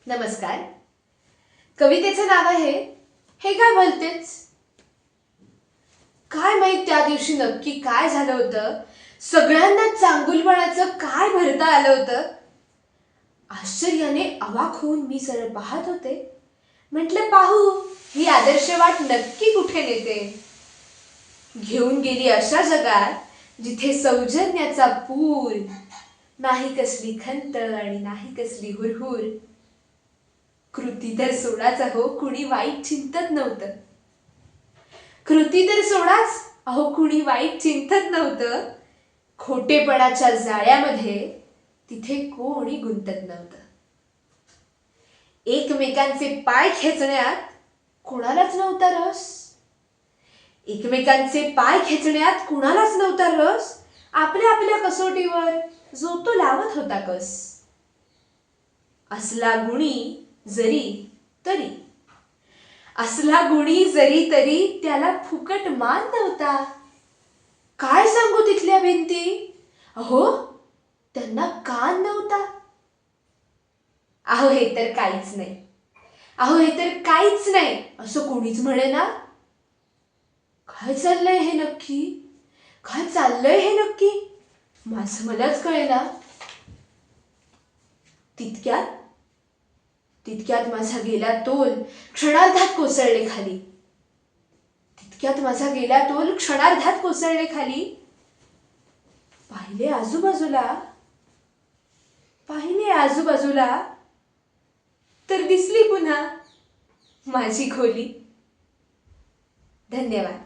नमस्कार. कवितेचं नाव आहे हे काय भलतेच. काय माहित त्या दिवशी नक्की काय झालं होतं. सगळ्यांना चांगुलपणाचं काय भरता आलं होतं. आश्चर्याने अवाक होऊन मी सरळ पाहत होते. म्हटलं पाहू ही आदर्श वाट नक्की कुठे नेते. घेऊन गेली अशा जगात जिथे सौजन्याचा पूर, नाही कसली खंत आणि नाही कसली हुरहुर. कृती तर सोडाच अहो कुणी वाईट चिंतत नव्हतं. कृती तर सोडाच अहो कुणी वाईट चिंतत नव्हतं. खोटेपणाच्या जाळ्यामध्ये तिथे कोणी गुंतत नव्हतं. एकमेकांचे पाय खेचण्यात कुणालाच नव्हता रस. एकमेकांचे पाय खेचण्यात कुणालाच नव्हता रस. आपल्या आपल्या कसोटीवर जो तो लावत होता कस. असला गुणी जरी तरी, असला गुणी जरी तरी त्याला फुकट मान नव्हता. काय सांगू तिथल्या भिंती, अहो त्यांना कान नव्हता. अहो हे तर काहीच नाही, अहो हे तर काहीच नाही असं कोणीच म्हणे ना. काय चाललंय हे नक्की, काय चाललंय हे नक्की माझं मलाच कळेना. तितक्यात माझा गेला तोल क्षणार्धात कोसळले खाली. तितक्यात माझा गेला तोल क्षणार्धात कोसळले खाली. पाहिले आजूबाजूला तर दिसली पुन्हा माझी खोली. धन्यवाद.